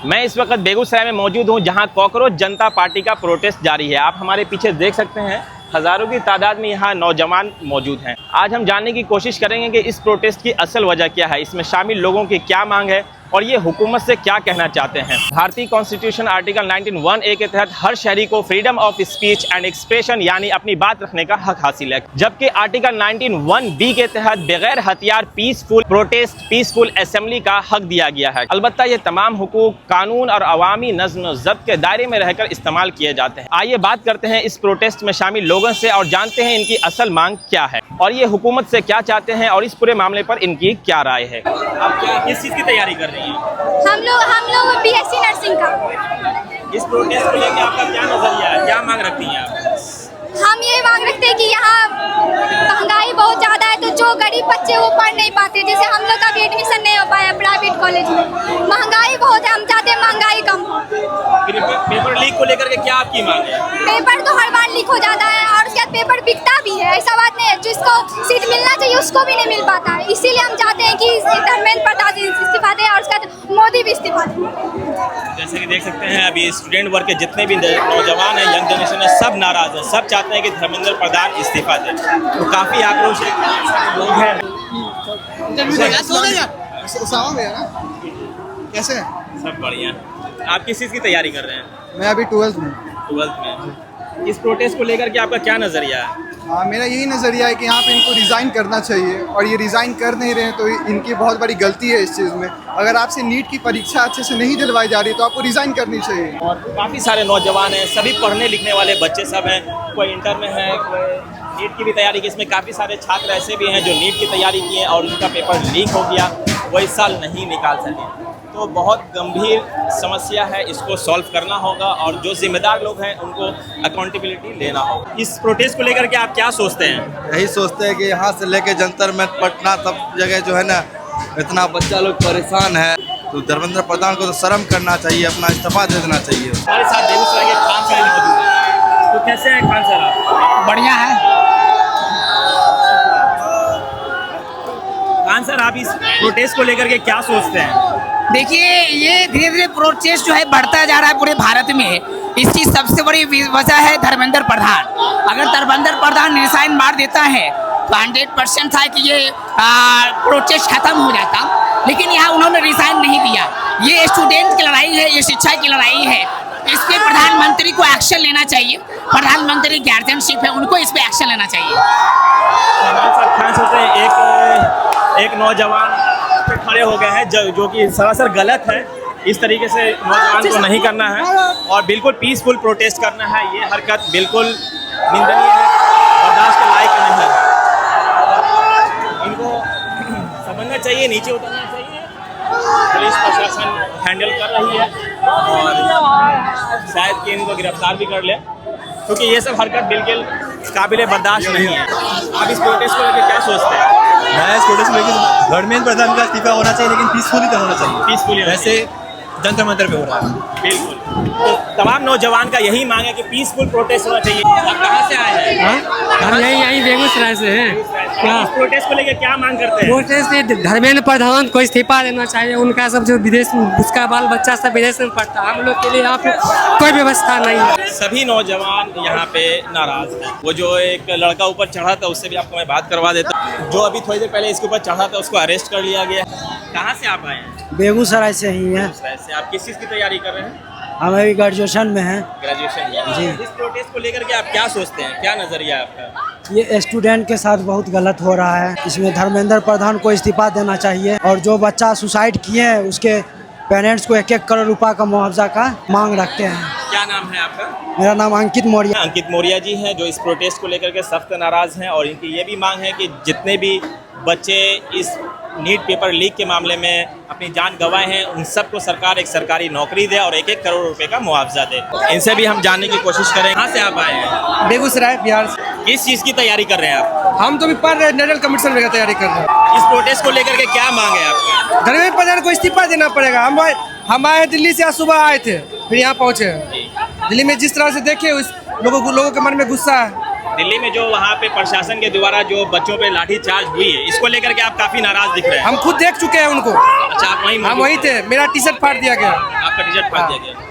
मैं इस वक्त बेगूसराय में मौजूद हूं, जहां कॉकरोच जनता पार्टी का प्रोटेस्ट जारी है। आप हमारे पीछे देख सकते हैं, हज़ारों की तादाद में यहाँ नौजवान मौजूद हैं। आज हम जानने की कोशिश करेंगे कि इस प्रोटेस्ट की असल वजह क्या है, इसमें शामिल लोगों की क्या मांग है और ये हुकूमत से क्या कहना चाहते हैं। भारतीय कॉन्स्टिट्यूशन आर्टिकल 19(1)(a) के तहत हर शहरी को freedom of speech and expression यानी अपनी बात रखने का हक हासिल है, जबकि आर्टिकल 19(1)(b) के तहत बगैर हथियार पीसफुल प्रोटेस्ट, पीसफुल असेंबली का हक दिया गया है। अलबत्ता ये तमाम हुकूक कानून और अवामी नज़्म ज़ब्त के दायरे में रहकर इस्तेमाल किए जाते हैं। आइए बात करते हैं इस प्रोटेस्ट में शामिल लोगों से और जानते हैं इनकी असल मांग क्या है और ये हुकूमत से क्या चाहते हैं और इस पूरे मामले पर इनकी क्या राय है। आप किस चीज़ की तैयारी कर रही हैं? हम लोग BSc नर्सिंग का। इस प्रोटेस्ट को लेकर आपका क्या नजरिया है, क्या मांग रखती हैं आप? हम ये मांग रखते हैं कि यहाँ महंगाई बहुत ज़्यादा है, तो जो गरीब बच्चे वो पढ़ नहीं पाते, जैसे हम लोग का भी एडमिशन नहीं हो पाया प्राइवेट कॉलेज में। महंगाई बहुत है, हम चाहते हैं महंगाई कम हो। पेपर लीक को लेकर के क्या आपकी मांग है? पेपर तो हर बार लीक हो जाता है और उसके बाद पेपर बिकता भी है, ऐसा बात नहीं है। जिसको सीट मिलना चाहिए उसको भी नहीं मिल पाता है, इसीलिए हम चाहते हैं कि धर्मेंद्र प्रधान इस्तीफा दे और उसके बाद मोदी भी इस्तीफा दे। जैसे कि देख सकते हैं, अभी स्टूडेंट वर्ग के जितने भी नौजवान हैं, यंग जनरेशन है, सब नाराज हैं, सब चाहते हैं कि धर्मेंद्र प्रधान इस्तीफा दें। तो काफ़ी आक्रोश लोग हैं। कैसे हैं? सब बढ़िया। आप किस चीज़ की तैयारी कर रहे हैं? मैं अभी 12th में। 12th में। इस प्रोटेस्ट को लेकर के आपका क्या नज़रिया है? हाँ, मेरा यही नज़रिया है कि यहाँ पे इनको रिज़ाइन करना चाहिए और ये रिज़ाइन कर नहीं रहे हैं, तो इनकी बहुत बड़ी गलती है इस चीज़ में। अगर आपसे नीट की परीक्षा अच्छे से नहीं दिलवाई जा रही तो आपको रिज़ाइन करनी चाहिए। और काफ़ी सारे नौजवान हैं, सभी पढ़ने लिखने वाले बच्चे सब हैं, कोई इंटर में है, कोई नीट की भी तैयारी की। इसमें काफ़ी सारे छात्र ऐसे भी हैं जो नीट की तैयारी किए और उनका पेपर लीक हो गया, वो इस साल नहीं निकाल सके। तो बहुत गंभीर समस्या है, इसको सॉल्व करना होगा और जो जिम्मेदार लोग हैं उनको अकाउंटेबिलिटी लेना होगा। इस प्रोटेस्ट को लेकर के आप क्या सोचते हैं? यही सोचते हैं कि यहाँ से लेके जंतर में पटना सब जगह जो है ना, इतना बच्चा लोग परेशान है, तो धर्मेंद्र प्रधान को तो शर्म करना चाहिए, अपना इस्तीफा दे देना चाहिए। हमारे साथ बेगूसराय के खान साहब मौजूद हैं। तो कैसे हैं खान साहब? बढ़िया है। खान सर, आप इस प्रोटेस्ट को लेकर के क्या सोचते हैं? देखिए, ये धीरे धीरे प्रोटेस्ट जो है बढ़ता जा रहा है पूरे भारत में। इसकी सबसे बड़ी वजह है धर्मेंद्र प्रधान। अगर धर्मेंद्र प्रधान रिजाइन मार देता है तो 100% था कि ये प्रोटेस्ट खत्म हो जाता, लेकिन यहाँ उन्होंने रिजाइन नहीं दिया। ये स्टूडेंट की लड़ाई है, ये शिक्षा की लड़ाई है। इस पे प्रधानमंत्री को एक्शन लेना चाहिए। प्रधानमंत्री गार्जियनशिप है, उनको इस पे एक्शन लेना चाहिए। हमारे साथ खान साहब से एक नौजवान पे खड़े हो गए हैं जो कि सरासर गलत है। इस तरीके से नौजवान को नहीं करना है और बिल्कुल पीसफुल प्रोटेस्ट करना है। ये हरकत बिल्कुल निंदनीय है, बर्दाश्त के लायक नहीं है। इनको समझना चाहिए, नीचे उतरना चाहिए। पुलिस प्रशासन हैंडल कर रही है और शायद कि इनको गिरफ्तार भी कर ले, क्योंकि ये सब हरकत बिल्कुल काबिल बर्दाश्त नहीं है। आप इस प्रोटेस्ट को लेकर क्या सोचते हैं? मैं इस प्रोटेस्ट को लेकर धर्मेंद्र प्रधान का इस्तीफा होना चाहिए, लेकिन पीसफुली तो होना चाहिए। पीसफुली वैसे जंतर मंतर पे हो रहा है। बिल्कुल, तो तमाम नौजवान का यही मांग है कि पीसफुल प्रोटेस्ट होना चाहिए। आप कहाँ से आए हैं? हम यहीं बेगूसराय से हैं। इस प्रोटेस्ट को लेकर क्या मांग करते हैं? प्रोटेस्ट से धर्मेंद्र प्रधान को इस्तीफा देना चाहिए। उनका सब जो विदेश, उसका बाल बच्चा सब विदेश में पढ़ता है, हम लोग के लिए यहाँ पे कोई व्यवस्था नहीं है। सभी नौजवान यहाँ पे नाराज हैं। वो जो एक लड़का ऊपर चढ़ा था, उससे भी आपको मैं बात करवा देता हूँ। जो अभी थोड़ी देर पहले इसके ऊपर चढ़ा था, उसको अरेस्ट कर लिया गया। कहाँ से आप आए हैं? बेगूसराय से ही है। से आप किस चीज़ की तैयारी कर रहे हैं? हम अभी ग्रेजुएशन में हैं। ग्रेजुएशन में जी। इस प्रोटेस्ट को लेकर के आप क्या सोचते हैं, क्या नजरिया है आपका? ये स्टूडेंट के साथ बहुत गलत हो रहा है। इसमें धर्मेंद्र प्रधान को इस्तीफा देना चाहिए और जो बच्चा सुसाइड किए हैं उसके पेरेंट्स को 1-1 करोड़ रुपए का मुआवजा का मांग रखते हैं। क्या नाम है आपका? मेरा नाम अंकित मौर्य। अंकित मौर्य जी हैं, जो इस प्रोटेस्ट को लेकर के सख्त नाराज हैं और इनकी ये भी मांग है कि जितने भी बच्चे इस नीट पेपर लीक के मामले में अपनी जान गंवाए हैं, उन सबको सरकार एक सरकारी नौकरी दे और 1-1 करोड़ रुपए का मुआवजा दे। इनसे भी हम जानने की कोशिश करें। कहाँ से आप आए हैं? बेगूसराय, बिहार से। किस चीज़ की तैयारी कर रहे हैं आप? हम तो भी पढ़ रहे हैं, नेशनल कमीशन की तैयारी कर रहे हैं। इस प्रोटेस्ट को लेकर के क्या मांग है आपका? धर्मेंद्र प्रधान को इस्तीफा देना पड़ेगा। हम आए दिल्ली से, आज सुबह आए थे, फिर यहाँ पहुँचे। दिल्ली में जिस तरह से देखे उस लोगों के मन में गुस्सा है, दिल्ली में जो वहाँ पे प्रशासन के द्वारा जो बच्चों पे लाठीचार्ज हुई है, इसको लेकर के आप काफी नाराज दिख रहे हैं। हम खुद देख चुके हैं उनको। अच्छा, आप हम वहीं थे, मेरा टी शर्ट फाड़ दिया गया। आपका टी शर्ट फाड़ दिया गया।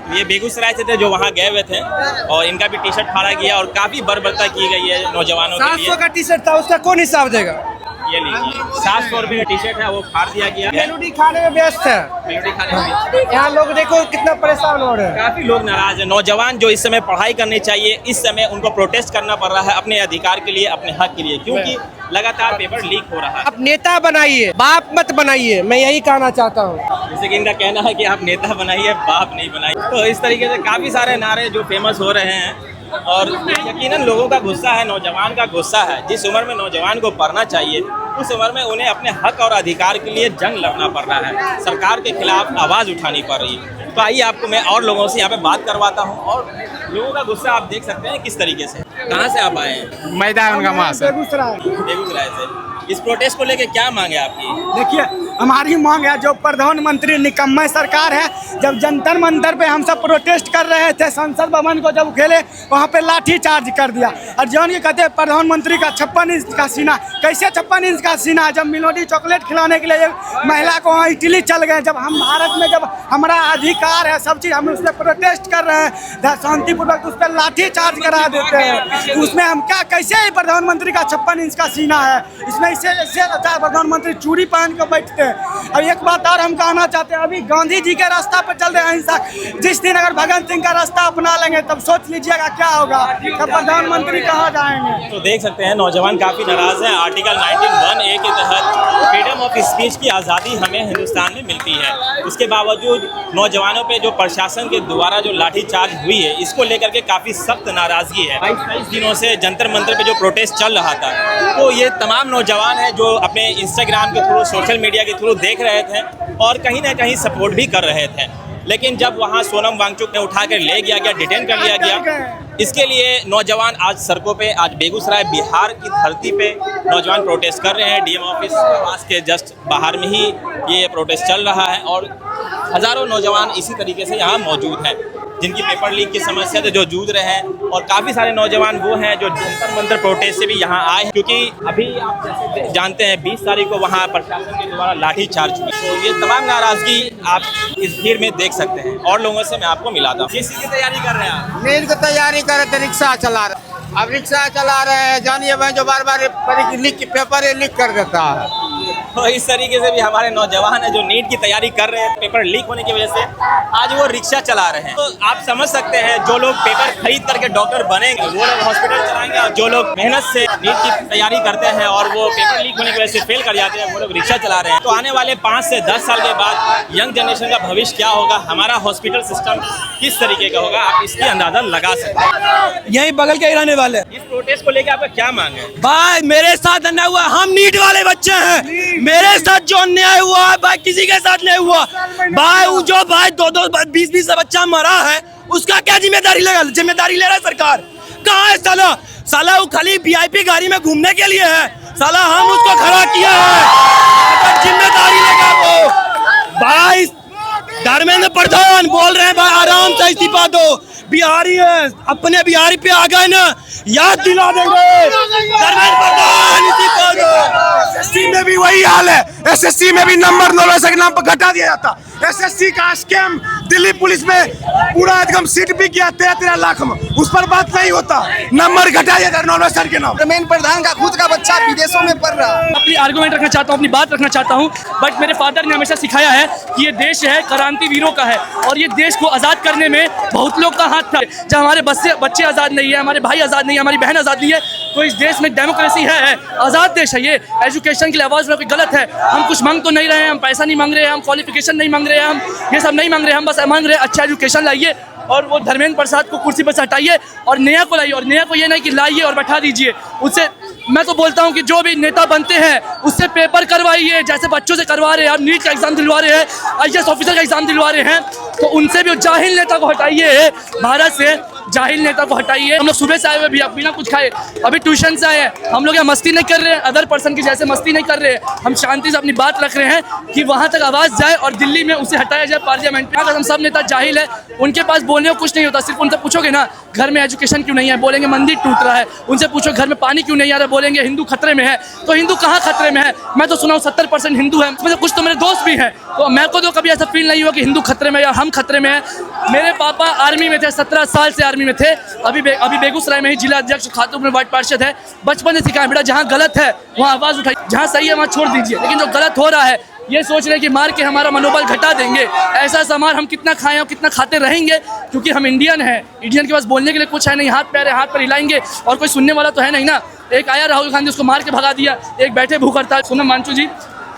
ये बेगूसराय से थे जो वहाँ गए हुए थे और इनका भी टी शर्ट फाड़ा गया और काफी बर्बरता की गई है नौजवानों के 700 लिए। का टी शर्ट था, उसका कौन हिसाब देगा? ये लीजिए 700 रुपये का टी शर्ट है, वो फाड़ दिया गया है। मेलोडी खाने में व्यस्त है। मेलोडी खाने में यहाँ लोग देखो कितना परेशान हो रहे हैं। काफी लोग नाराज हैं। नौजवान जो इस समय पढ़ाई करनी चाहिए, इस समय उनको प्रोटेस्ट करना पड़ रहा है अपने अधिकार के लिए, अपने हक के लिए, क्योंकि लगातार पेपर लीक हो रहा है। आप नेता बनाइए, बाप मत बनाइए, मैं यही कहना चाहता हूँ। जैसे कि इनका कहना है कि आप नेता बनाइए, बाप नहीं बनाइए। तो इस तरीके से काफी सारे नारे जो फेमस हो रहे हैं और यकीनन लोगों का गुस्सा है, नौजवान का गुस्सा है। जिस उम्र में नौजवान को पढ़ना चाहिए, उस उम्र में उन्हें अपने हक और अधिकार के लिए जंग लड़ना पड़ रहा है, सरकार के खिलाफ आवाज़ उठानी पड़ रही है। तो आइए आपको मैं और लोगों से यहाँ पे बात करवाता हूँ और लोगों का गुस्सा आप देख सकते हैं किस तरीके से। कहाँ से आप आए हैं? मैदान का मास है। बेगूसराय से। इस प्रोटेस्ट को लेके क्या मांग है आपकी? देखिए, हमारी मांग है, जो प्रधानमंत्री निकम्मे सरकार है, जब जंतर मंतर पे हम सब प्रोटेस्ट कर रहे थे, संसद भवन को जब खेले वहाँ पे लाठी चार्ज कर दिया। और जौन ये कहते हैं प्रधानमंत्री का 56 इंच का सीना, कैसे 56 इंच का सीना? जब मिलोडी चॉकलेट खिलाने के लिए एक महिला को वहाँ इटली चल गए। जब हम भारत में जब हमारा अधिकार है, सब चीज़, हम उस पर प्रोटेस्ट कर रहे हैं शांतिपूर्वक, उस पर लाठी चार्ज करा देते हैं। उसमें हम क्या, कैसे प्रधानमंत्री का 56 इंच का सीना है? इसमें इससे अच्छा प्रधानमंत्री चूड़ी पहन कर बैठते हैं। और एक बात और हम कहना चाहते हैं, अभी गांधी जी के रास्ता पर चल रहे हैं अहिंसा। जिस दिन अगर भगत सिंह का रास्ता अपना लेंगे तब सोच लीजिएगा क्या होगा, तब प्रधानमंत्री कहाँ जाएंगे। तो देख सकते हैं नौजवान काफ़ी नाराज़ हैं। आर्टिकल 19(1)(a) के तहत फ्रीडम ऑफ स्पीच की आज़ादी हमें हिंदुस्तान में मिलती है, उसके बावजूद नौजवानों पे जो प्रशासन के द्वारा जो लाठीचार्ज हुई है, इसको लेकर के काफ़ी सख्त नाराज़गी है। 22 दिनों से जंतर मंतर पे जो प्रोटेस्ट चल रहा था, तो ये तमाम नौजवान हैं जो अपने इंस्टाग्राम के थ्रू, सोशल मीडिया के थ्रू देख रहे थे और कहीं ना कहीं सपोर्ट भी कर रहे थे। लेकिन जब वहाँ सोनम वांगचुक ने उठा कर ले गया, डिटेन कर लिया गया, इसके लिए नौजवान आज सड़कों पे, आज बेगूसराय बिहार की धरती पे नौजवान प्रोटेस्ट कर रहे हैं। डीएम ऑफिस आवास के जस्ट बाहर में ही ये प्रोटेस्ट चल रहा है और हज़ारों नौजवान इसी तरीके से यहाँ मौजूद हैं, जिनकी पेपर लीक की समस्या से जो जूझ रहे हैं। और काफ़ी सारे नौजवान वो हैं जो जंतर मंतर प्रोटेस्ट से भी यहाँ आए हैं, क्योंकि अभी आप जैसे जानते हैं 20 तारीख को वहाँ प्रशासन के द्वारा लाठीचार्ज हुई। तो ये तमाम नाराज़गी आप इस भीड़ में देख सकते हैं और लोगों से मैं आपको मिलाता हूँ। किस की तैयारी कर रहे हैं आप? नीट की तैयारी कर रहे थे, रिक्शा चला रहे। अब रिक्शा चला रहे हैं, जानिए मैं जो बार बार पेपर लीक कर देता है। तो इस तरीके से भी हमारे नौजवान हैं जो नीट की तैयारी कर रहे हैं, पेपर लीक होने की वजह से आज वो रिक्शा चला रहे हैं। तो आप समझ सकते हैं, जो लोग पेपर खरीद करके डॉक्टर बनेंगे वो लोग हॉस्पिटल चलाएंगे, और जो लोग मेहनत से नीट की तैयारी करते हैं और वो पेपर लीक होने की वजह से फेल कर जाते हैं, वो लोग रिक्शा चला रहे हैं। तो आने वाले 5 से 10 साल के बाद यंग जनरेशन का भविष्य क्या होगा, हमारा हॉस्पिटल सिस्टम किस तरीके का होगा, आप इसकी अंदाजा लगा सकते हैं। यही बगल के रहने वाले। इस प्रोटेस्ट को लेकर आपका क्या मांग है? भाई मेरे साथ अन्याय हुआ, हम नीट वाले बच्चे हैं, मेरे साथ जो अन्याय हुआ है भाई किसी के साथ नहीं हुआ। भाई वो जो भाई 20-20 बच्चा मरा है, उसका क्या जिम्मेदारी ले रहा है सरकार? कहाँ है साला? साला वो खाली VIP गाड़ी में घूमने के लिए है, साला हम उसको खड़ा किया है, अगर जिम्मेदारी लेगा वो। भाई धर्मेंद्र प्रधान बोल रहे हैं भाई आराम से इस्तीफा दो, बिहारी है, अपने बिहारी पे आ गए ना, याद दिला देंगे धर्मेंद्र प्रधान इस्तीफा दो। SSC में भी वही हाल है, SSC में भी नंबर 9 के नाम पर घटा दिया जाता। SSC का स्कैम दिल्ली पुलिस में पूरा एकदम सीट भी किया 13 लाख में, उस पर बात नहीं होता, नंबर घटा दिया 9 सर के नाम। धर्मेंद्र प्रधान का खुद का बच्चा विदेशों में पढ़ रहा है। अपनी आर्गुमेंट रखना चाहता हूँ, अपनी बात रखना चाहता हूँ, बट मेरे फादर ने हमेशा सिखाया है कि ये देश है क्रांतिवीरों का है और ये देश को आज़ाद करने में बहुत लोग का हाथ था। जब हमारे बच्चे आज़ाद नहीं है, हमारे भाई आज़ाद नहीं है, हमारी बहन आज़ाद नहीं है, तो इस देश में डेमोक्रेसी है, आज़ाद देश है ये। एजुकेशन के लिए आवाज़ में कोई गलत है, हम कुछ मांग तो नहीं रहे हैं, हम पैसा नहीं मांग रहे हैं, हम क्वालिफिकेशन नहीं मांग रहे हैं, हम ये सब नहीं मांग रहे हैं, हम बस मांग रहे हैं अच्छा एजुकेशन लाइए और वो धर्मेंद्र प्रसाद को कुर्सी पर से हटाइए और नया को लाइए। और नया को ये नहीं कि लाइए और बैठा दीजिए, उससे मैं तो बोलता हूँ कि जो भी नेता बनते हैं उससे पेपर करवाइए, जैसे बच्चों से करवा रहे हैं, आप नीट का एग्जाम दिलवा रहे हैं, IAS ऑफिसर का एग्जाम दिलवा रहे हैं, तो उनसे भी जाहिल नेता को हटाइए, भारत से जाहिल नेता को हटाइए। हम लोग सुबह से आए हुए भी बिना कुछ खाए, अभी ट्यूशन से आए हैं, हम लोग यहाँ मस्ती नहीं कर रहे हैं, अदर पर्सन की जैसे मस्ती नहीं कर रहे हैं, हम शांति से अपनी बात रख रहे हैं कि वहाँ तक आवाज़ जाए और दिल्ली में उसे हटाया जाए पार्लियामेंट में। अगर हम सब नेता जाहिल है, उनके पास बोलने को कुछ नहीं होता, सिर्फ उनसे पूछोगे ना घर में एजुकेशन क्यों नहीं है, बोलेंगे मंदिर टूट रहा है। उनसे पूछो घर में पानी क्यों नहीं आ रहा, बोलेंगे हिंदू खतरे में है। तो हिंदू कहाँ खतरे में है? मैं तो सुना हूँ 70% हिंदू है, मतलब कुछ तो मेरे दोस्त भी हैं, तो मेरे को तो कभी ऐसा फील नहीं हुआ कि हिंदू खतरे में या हम खतरे में हैं। मेरे पापा आर्मी में थे, 17 साल से आर्मी में थे। अभी बेगूसराय में ही जिला अध्यक्ष खातूपुर में वार्ड पार्षद है। बचपन से सिखाया बेटा जहाँ गलत है वहाँ आवाज़ उठाइए, जहाँ सही है वहाँ छोड़ दीजिए। लेकिन जो गलत हो रहा है ये सोच रहे हैं कि मार के हमारा मनोबल घटा देंगे। ऐसा सामान हम कितना खाएं और कितना खाते रहेंगे, क्योंकि हम इंडियन हैं। इंडियन के पास बोलने के लिए कुछ है नहीं, हाथ पैर है, हाथ पर हिलाएंगे और कोई सुनने वाला तो है नहीं ना। एक आया राहुल गांधी, उसको मार के भगा दिया। एक बैठे भूख हड़ताल, सोनम वांगचुक जी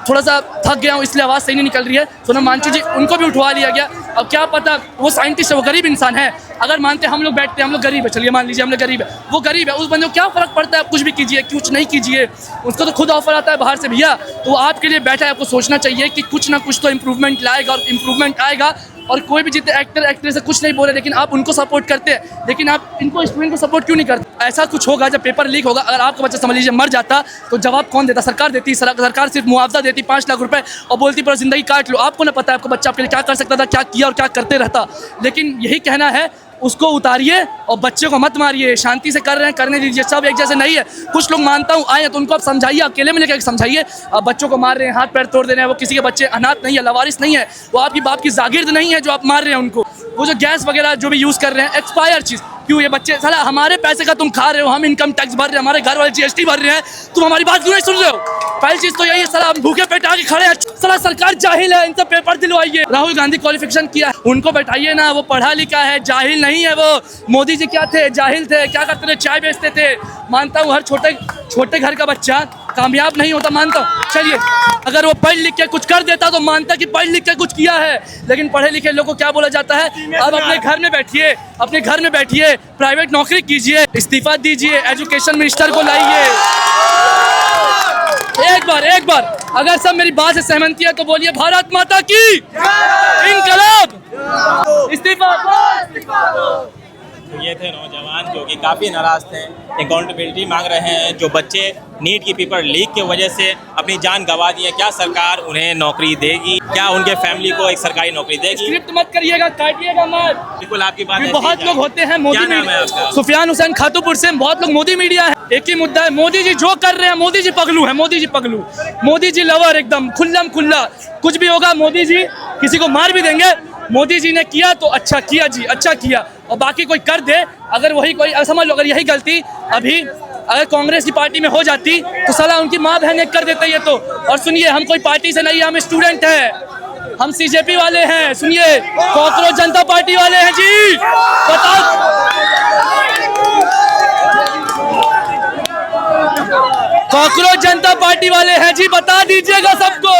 थोड़ा सा थक गया हूँ इसलिए आवाज़ सही नहीं निकल रही है। सोनम वांगचुक जी उनको भी उठवा लिया गया। अब क्या पता, वो साइंटिस्ट है, वो गरीब इंसान है। अगर मानते हम लोग बैठते हैं, हम लोग गरीब है, चलिए मान लीजिए हम लोग गरीब है, वो गरीब है, उस बंदे को क्या फ़र्क पड़ता है? आप कुछ भी कीजिए, कुछ नहीं कीजिए, उसको तो खुद ऑफर आता है बाहर से भैया। तो वो आपके लिए बैठा है, आपको सोचना चाहिए कि कुछ ना कुछ तो इम्प्रूवमेंट लाएगा और इम्प्रूवमेंट आएगा। और कोई भी जितने एक्टर एक्ट्रेस से कुछ नहीं बोले, लेकिन आप उनको सपोर्ट करते हैं, लेकिन आप इनको स्टूडेंट को सपोर्ट क्यों नहीं करते? ऐसा कुछ होगा जब पेपर लीक होगा, अगर आपका बच्चा समझ लीजिए मर जाता तो जवाब कौन देता? सरकार देती। सरकार सिर्फ मुआवजा देती 5 लाख रुपए और बोलती पूरा जिंदगी काट लो। आपको ना पता है आपका बच्चा आपके लिए क्या कर सकता था, क्या किया और क्या करते रहता। लेकिन यही कहना है, उसको उतारिए और बच्चे को मत मारिए। शांति से कर रहे हैं, करने दीजिए, सब एक जैसे नहीं है। कुछ लोग मानता हूँ आए तो उनको आप समझाइए, अकेले में लेकर समझाइए। अब बच्चों को मार रहे हैं, हाथ पैर तोड़ दे रहे हैं, वो किसी के बच्चे अनाथ नहीं है, लवारिस नहीं है, वो आपकी बाप की जागीरद नहीं है जो आप मार रहे हैं उनको। वो जो गैस वगैरह जो भी यूज़ कर रहे हैं, एक्सपायर चीज़ क्यों? ये बच्चे साला हमारे पैसे का तुम खा रहे हो, हम इनकम टैक्स भर रहे हैं, हमारे घर वाले GST भर रहे हैं, तुम हमारी बात क्यों नहीं सुन रहे हो? पहली चीज़ तो यही है, साला हम भूखे पेट आके खड़े हैं, साला सरकार जाहिल है, इनसे पेपर दिलवाइए। राहुल गांधी क्वालिफिकेशन किया, उनको बैठाइए ना, वो पढ़ा लिखा है, जाहिल नहीं है वो। मोदी जी क्या थे? जाहिल थे, क्या करते थे? चाय बेचते थे। मानता हूँ हर छोटे घर का बच्चा कामयाब नहीं होता, मानता हूँ। चलिए अगर वो पढ़ लिख के कुछ कर देता तो मानता कि पढ़ लिख के कुछ किया है, लेकिन पढ़े लिखे लोगों को क्या बोला जाता है? अब अपने घर में बैठिए, अपने घर में बैठिए, प्राइवेट नौकरी कीजिए, इस्तीफा दीजिए, एजुकेशन मिनिस्टर को लाइए। एक बार अगर सब मेरी बात से सहमति है तो बोलिए भारत माता की इनकलाब, इस्तीफा। ये थे नौजवान जो कि काफ़ी नाराज़ थे, अकाउंटेबिलिटी मांग रहे हैं। जो बच्चे नीट की पेपर लीक की वजह से अपनी जान गंवा दी है, क्या सरकार उन्हें नौकरी देगी? क्या उनके फैमिली को एक सरकारी नौकरी देगी? स्क्रिप्ट मत करिएगा, काटिएगा मत। बिल्कुल आपकी बात। बहुत लोग होते हैं मोदी मीडिया, सुफियान हुसैन खातूपुर से, बहुत लोग मोदी मीडिया है। एक ही मुद्दा है, मोदी जी जो कर रहे हैं, मोदी जी पगलू है, मोदी जी पगलू, मोदी जी लवर एकदम खुल्लम खुल्ला। कुछ भी होगा मोदी जी किसी को मार भी देंगे। मोदी जी ने किया तो अच्छा किया जी, अच्छा किया, और बाकी कोई कर दे, अगर वही कोई समझ लो, अगर यही गलती अभी अगर कांग्रेस की पार्टी में हो जाती तो साला उनकी माँ बहन कर देते ये तो। और सुनिए, हम कोई पार्टी से नहीं है, हम स्टूडेंट हैं, हम CJP वाले हैं। सुनिए, कॉकरोच जनता पार्टी वाले हैं जी। बताओ, कॉकरोच जनता पार्टी वाले हैं जी, बता दीजिएगा सबको।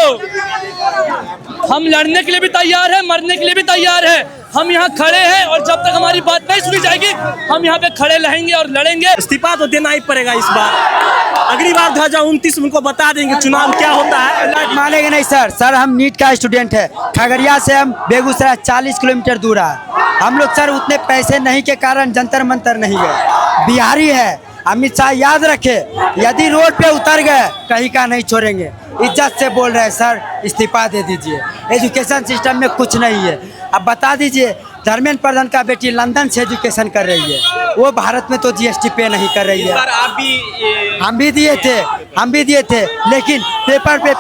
हम लड़ने के लिए भी तैयार हैं, मरने के लिए भी तैयार हैं। हम यहाँ खड़े हैं और जब तक हमारी बात नहीं सुनी जाएगी हम यहाँ पे खड़े रहेंगे और लड़ेंगे। इस्तीफा तो देना ही पड़ेगा इस बार। अगली बार 2029 उनको बता देंगे चुनाव क्या होता है। मानेंगे नहीं सर हम नीट का स्टूडेंट है। खगड़िया से हम बेगूसराय 40 किलोमीटर दूर है। हम लोग सर उतने पैसे नहीं के कारण जंतर मंतर नहीं गए। बिहारी है, अमित शाह याद रखे, यदि रोड पे उतर गए कहीं का नहीं छोड़ेंगे। इज्जत से बोल रहे हैं सर, इस्तीफा दे दीजिए। एजुकेशन सिस्टम में कुछ नहीं है। अब बता दीजिए, धर्मेंद्र प्रधान का बेटी लंदन से एजुकेशन कर रही है, वो भारत में तो GST पे नहीं कर रही है। आप भी हम भी दिए थे, लेकिन पेपर पे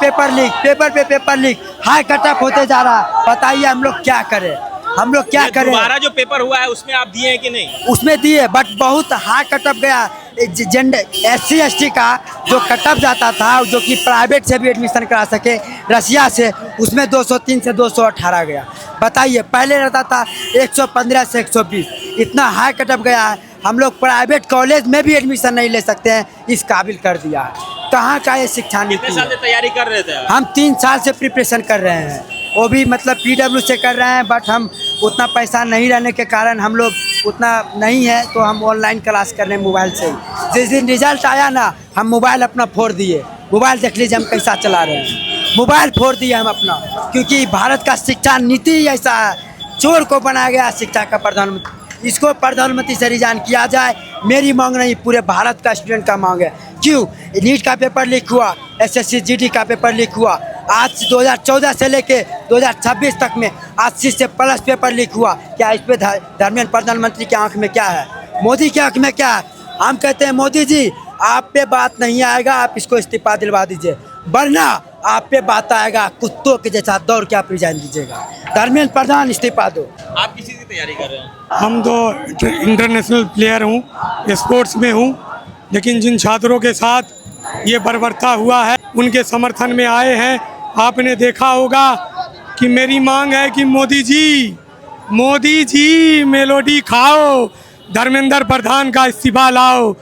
पेपर लीक, हाई कटअप होते जा रहा है। बताइए हम लोग क्या करें? दोबारा जो पेपर हुआ है उसमें आप दिए हैं कि नहीं? उसमें दिए, बट बहुत हाई कटअप गया। SC ST का जो कटअप जाता था, जो कि प्राइवेट से भी एडमिशन करा सके रसिया से, उसमें 203 से 218 गया। बताइए, पहले रहता था 115 से 120, इतना हाई कटअप गया है। हम लोग प्राइवेट कॉलेज में भी एडमिशन नहीं ले सकते हैं, इस काबिल कर दिया है। कहाँ का ये शिक्षा नीति? कितने साल से तैयारी कर रहे थे? हम 3 साल से प्रिपरेशन कर रहे हैं, वो भी मतलब PW से कर रहे हैं, बट हम उतना पैसा नहीं रहने के कारण हम लोग उतना नहीं है, तो हम ऑनलाइन क्लास कर रहे हैं मोबाइल से। जिस दिन रिजल्ट आया ना, हम मोबाइल अपना फोड़ दिए। मोबाइल देख लीजिए हम कैसा चला रहे हैं, मोबाइल फोड़ दिए हम अपना, क्योंकि भारत का शिक्षा नीति ही ऐसा है। चोर को बनाया गया शिक्षा का प्रधानमंत्री, इसको प्रधानमंत्री से रिजाइन किया जाए। मेरी मांग नहीं, पूरे भारत का स्टूडेंट का मांग है। क्यों? नीट का पेपर लीक हुआ, SSC GD का पेपर लीक हुआ, आज 2014 से लेके 2026 तक में 80 से प्लस पेपर लीक हुआ। क्या इस पे धर्मेंद्र प्रधानमंत्री की आंख में क्या है? मोदी के हक में क्या है? हम कहते हैं मोदी जी आप पे बात नहीं आएगा, आप इसको इस्तीफा दिलवा दीजिए, वरना आप पे बात आएगा, कुत्तों के जैसा दौड़ के आप रिजाइन दीजिएगा। धर्मेंद्र प्रधान इस्तीफा दो। आप किसी की तैयारी कर रहे हैं? हम तो इंटरनेशनल प्लेयर हूँ, स्पोर्ट्स में हूँ, लेकिन जिन छात्रों के साथ ये बर्बरता हुआ है उनके समर्थन में आए हैं। आपने देखा होगा कि मेरी मांग है कि मोदी जी मेलोडी खाओ, धर्मेंद्र प्रधान का इस्तीफा लाओ।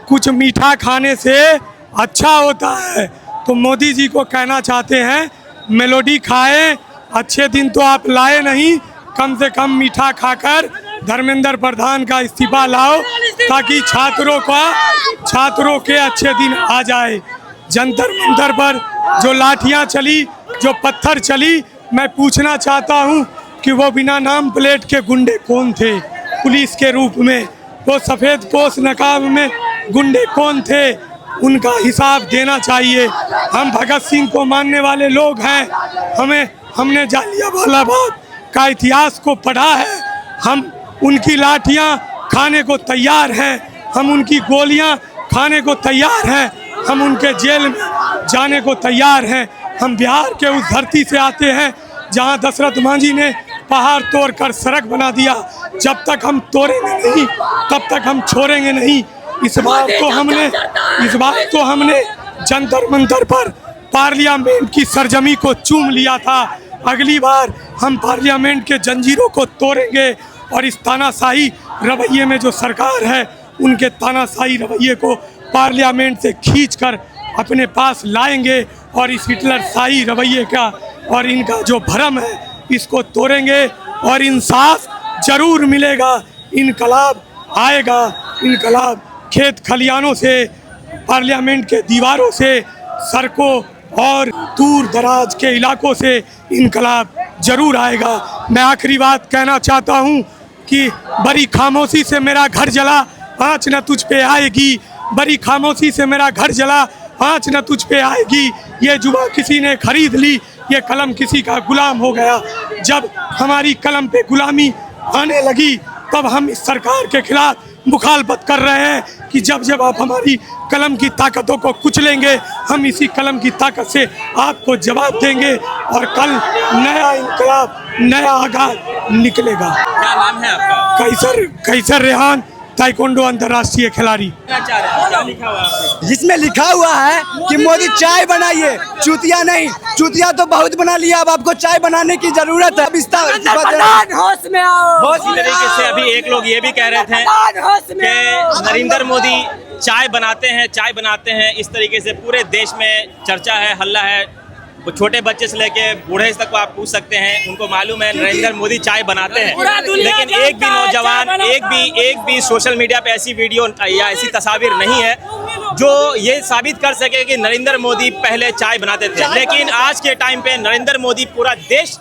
कुछ मीठा खाने से अच्छा होता है, तो मोदी जी को कहना चाहते हैं मेलोडी खाएं। अच्छे दिन तो आप लाए नहीं, कम से कम मीठा खाकर धर्मेंद्र प्रधान का इस्तीफा लाओ, ताकि छात्रों के अच्छे दिन आ जाए। जंतर मंतर पर जो लाठियां चली, जो पत्थर चली, मैं पूछना चाहता हूं कि वो बिना नाम प्लेट के गुंडे कौन थे पुलिस के रूप में? वो सफ़ेद पोश नकाब में गुंडे कौन थे? उनका हिसाब देना चाहिए। हम भगत सिंह को मानने वाले लोग हैं, हमने जालियांवाला बाग का इतिहास को पढ़ा है। हम उनकी लाठियां खाने को तैयार हैं, हम उनकी गोलियां खाने को तैयार हैं, हम उनके जेल में जाने को तैयार हैं। हम बिहार के उस धरती से आते हैं जहां दशरथ मांझी ने पहाड़ तोड़कर सड़क बना दिया। जब तक हम तोड़ेंगे नहीं, तब तक हम छोड़ेंगे नहीं। इस बार तो हमने जंतर मंतर पर पार्लियामेंट की सरजमी को चूम लिया था। अगली बार हम पार्लियामेंट के जंजीरों को तोड़ेंगे और इस तानाशाही रवैये में जो सरकार है, उनके तानाशाही रवैये को पार्लियामेंट से खींचकर अपने पास लाएंगे और इस हिटलर शाही रवैये का और इनका जो भ्रम है, इसको तोड़ेंगे और इंसाफ जरूर मिलेगा। इनकलाब आएगा, इनकलाब खेत खलियानों से, पार्लियामेंट के दीवारों से, सड़कों और दूर दराज के इलाकों से इनकलाब जरूर आएगा। मैं आखिरी बात कहना चाहता हूँ कि बड़ी खामोशी से मेरा घर जला, आँच न तुझ पे आएगी। बड़ी खामोशी से मेरा घर जला, आँच न तुझ पे आएगी। ये जुबा किसी ने खरीद ली, ये कलम किसी का गुलाम हो गया। जब हमारी कलम पे गुलामी आने लगी, तब हम इस सरकार के खिलाफ मुखालफत कर रहे हैं कि जब आप हमारी कलम की ताकतों को कुचलेंगे, हम इसी कलम की ताकत से आपको जवाब देंगे और कल नया इनकलाब, नया आगाज निकलेगा। क्या नाम है आपका? कैसर रेहान, ताइक्वांडो अंतर्राष्ट्रीय खिलाड़ी। क्या चाह रहे हैं? क्या लिखा हुआ है आपके? जिसमें लिखा हुआ है कि मोदी चाय बनाइए, चूतिया नहीं। चूतिया तो बहुत बना लिया, अब आपको चाय बनाने की जरूरत है। होश में आओ। इसी तरीके से अभी एक लोग ये भी कह रहे थे कि नरेंद्र मोदी चाय बनाते हैं। इस तरीके से पूरे देश में चर्चा है, हल्ला है। वो छोटे बच्चे से लेके बूढ़े तक को आप पूछ सकते हैं, उनको मालूम है नरेंद्र मोदी चाय बनाते हैं। लेकिन एक भी नौजवान, एक भी सोशल मीडिया पे ऐसी वीडियो या ऐसी तस्वीर नहीं है जो ये साबित कर सके कि नरेंद्र मोदी पहले चाय बनाते थे। लेकिन आज के टाइम पे नरेंद्र मोदी पूरा देश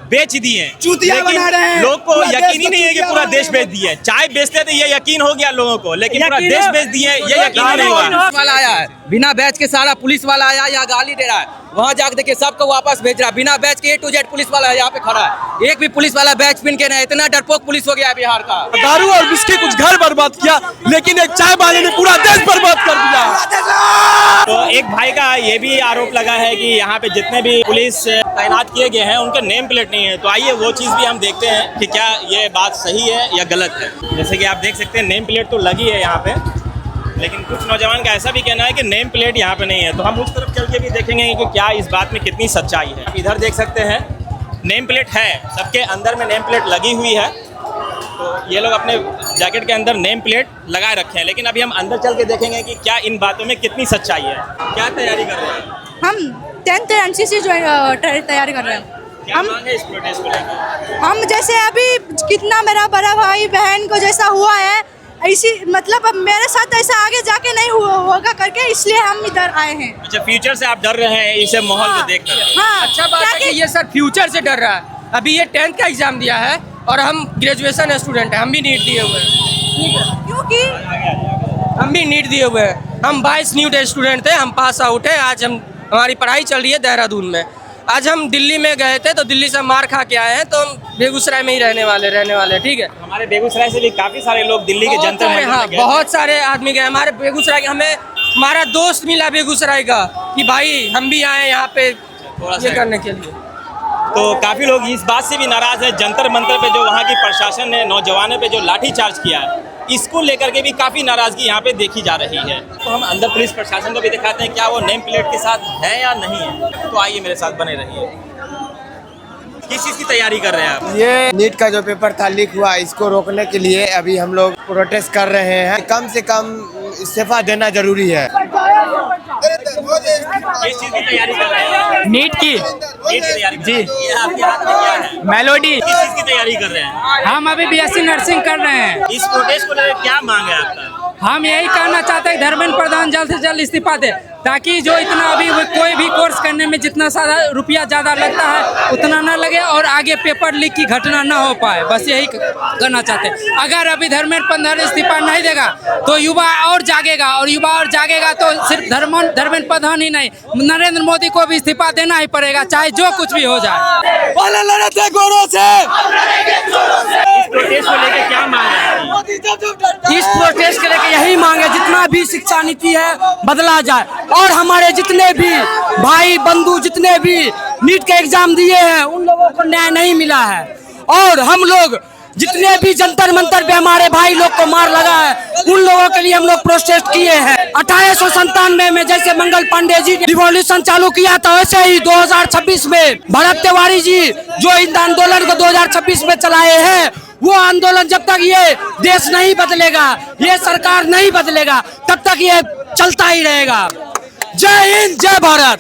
बेच दिए, लेकिन लोग को यकीन ही नहीं है कि पूरा देश बेच दिए। चाय बेचते थे ये यकीन हो गया लोगों को, लेकिन पूरा देश बेच दिए ये यकीन नहीं हुआ। वाला आया है बिना बैच के, सारा पुलिस वाला आया या गाली दे रहा है, वहाँ जाकर देखिए सबको वापस भेज रहा है। बिना बैच के A to Z पुलिस वाला यहाँ पे खड़ा है, एक भी पुलिस वाला बैच पिन के नहीं। इतना डरपोक पुलिस हो गया है बिहार का। दारू और बिस्किट कुछ घर बर्बाद किया, लेकिन एक चाय वाले ने पूरा देश बर्बाद कर दिया। तो एक भाई का ये भी आरोप लगा है कि यहाँ पे जितने भी पुलिस तैनात किए गए हैं उनके नेम प्लेट नहीं है। तो आइए वो चीज़ भी हम देखते हैं कि क्या ये बात सही है या गलत है। जैसे कि आप देख सकते हैं नेम प्लेट तो लगी है यहाँ पे, लेकिन कुछ नौजवान का ऐसा भी कहना है कि नेम प्लेट यहाँ पे नहीं है। तो हम उस तरफ चल के भी देखेंगे कि क्या इस बात में कितनी सच्चाई है। इधर देख सकते हैं नेम प्लेट है, सबके अंदर में नेम प्लेट लगी हुई है। तो ये लोग अपने जैकेट के अंदर नेम प्लेट लगाए रखे हैं, लेकिन अभी हम अंदर चल के देखेंगे कि क्या इन बातों में कितनी सच्चाई है। क्या तैयारी कर रहे हैं? हम 10th NCC तैयारी कर रहे हैं। क्या मांग है इस प्रोटेस्ट को लेकर? हम जैसे अभी कितना मेरा बड़ा भाई बहन को जैसा हुआ है, ऐसी मतलब अब मेरे साथ ऐसा आगे जाके नहीं होगा करके, इसलिए हम इधर आए हैं। अच्छा, फ्यूचर से आप डर रहे हैं इसे माहौल को देखकर? हाँ, अच्छा बात है कि ये सर फ्यूचर से डर रहा है। अभी ये 10th का एग्जाम दिया है और हम ग्रेजुएशन स्टूडेंट हैं, हम भी नीट दिए हुए हैं। क्योंकि हम भी नीट दिए हुए हैं। हम 22 नीट स्टूडेंट थे, हम पास आउट है। आज हमारी पढ़ाई चल रही है देहरादून में। आज हम दिल्ली में गए थे तो दिल्ली से मार खा के आए हैं, तो हम बेगूसराय में ही रहने वाले ठीक है। हमारे बेगूसराय से भी काफी सारे लोग दिल्ली के जंतर मंतर हाँ, में गए थे। बहुत सारे आदमी गए हमारे बेगूसराय के। हमें हमारा दोस्त मिला बेगूसराय का कि भाई हम भी आए यहाँ पे ये करने के लिए। तो काफी लोग इस बात से भी नाराज है, जंतर मंतर पे जो वहाँ की प्रशासन ने नौजवानों पे जो लाठीचार्ज किया है, इसको लेकर के भी काफी नाराजगी यहाँ पे देखी जा रही है। तो हम अंदर पुलिस प्रशासन को भी दिखाते हैं क्या वो नेम प्लेट के साथ है या नहीं है। तो आइए मेरे साथ बने रहिए। किस चीज़ की तैयारी कर रहे हैं आप? ये नीट का जो पेपर था लीक हुआ, इसको रोकने के लिए अभी हम लोग प्रोटेस्ट कर रहे हैं। कम से कम इस्तीफा देना जरूरी है। किस चीज़ की तैयारी कर रहे हैं? नीट की तैयारी जी। ये आपके हाथ में क्या है? मेलोडी। किस चीज़ की तैयारी कर रहे हैं? हम अभी बीएससी नर्सिंग कर रहे हैं। इस प्रोटेस्ट को लेकर क्या मांग है आपका? हम यही कहना चाहते हैं धर्मेंद्र प्रधान जल्द से जल्द इस्तीफा दे, ताकि जो इतना अभी कोई भी कोर्स करने में जितना सारा रुपया ज़्यादा लगता है उतना ना लगे और आगे पेपर लीक की घटना ना हो पाए। बस यही कहना चाहते हैं। अगर अभी धर्मेंद्र प्रधान इस्तीफा नहीं देगा तो युवा और जागेगा, और युवा और जागेगा तो सिर्फ धर्मेंद्र प्रधान ही नहीं, नरेंद्र मोदी को भी इस्तीफा देना ही पड़ेगा, चाहे जो कुछ भी हो जाए। इस प्रोटेस्ट को लेकर क्या मांग है? इस प्रोटेस्ट के लेकर यही मांग है जितना भी शिक्षा नीति है बदला जाए, और हमारे जितने भी भाई बंधु जितने भी नीट का एग्जाम दिए हैं उन लोगों को न्याय नहीं मिला है, और हम लोग जितने भी जंतर मंतर पे हमारे भाई लोग को मार लगा है उन लोगों के लिए हम लोग प्रोटेस्ट किए हैं। 1897 में जैसे मंगल पांडे जी ने रिवॉल्यूशन चालू किया था, वैसे ही 2026 में भरत तिवारी जी जो इन आंदोलन को 2026 में चलाए हैं, वो आंदोलन जब तक ये देश नहीं बदलेगा, ये सरकार नहीं बदलेगा, तब तक ये चलता ही रहेगा। जय हिंद, जय भारत।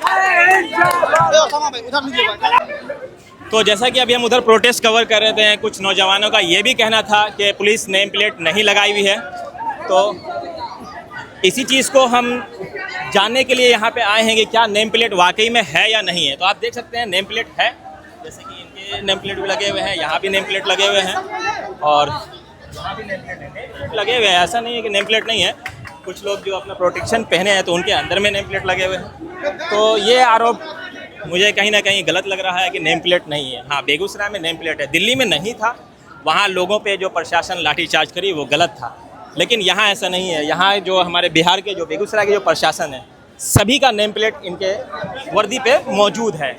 तो जैसा कि अभी हम उधर प्रोटेस्ट कवर कर रहे थे, कुछ नौजवानों का ये भी कहना था कि पुलिस नेम प्लेट नहीं लगाई हुई है। तो इसी चीज़ को हम जानने के लिए यहाँ पे आए हैं कि क्या नेम प्लेट वाकई में है या नहीं है। तो आप देख सकते हैं नेम प्लेट है, जैसे कि इनके नेम प्लेट भी लगे हुए हैं, यहाँ भी नेम प्लेट लगे हुए हैं, और यहाँ भी नेम प्लेट लगे हुए हैं। ऐसा नहीं है कि नेम प्लेट नहीं है। कुछ लोग जो अपना प्रोटेक्शन पहने हैं तो उनके अंदर में नेम प्लेट लगे हुए हैं। तो ये आरोप मुझे कहीं ना कहीं गलत लग रहा है कि नेम प्लेट नहीं है। हाँ, बेगूसराय में नेम प्लेट है, दिल्ली में नहीं था। वहाँ लोगों पे जो प्रशासन लाठीचार्ज करी वो गलत था, लेकिन यहाँ ऐसा नहीं है। यहाँ जो हमारे बिहार के जो बेगूसराय के जो प्रशासन है, सभी का नेम प्लेट इनके वर्दी पे मौजूद है।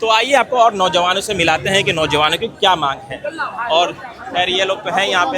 तो आइए आपको और नौजवानों से मिलाते हैं कि नौजवानों की क्या मांग है। और खैर ये लोग तो हैं यहाँ पे।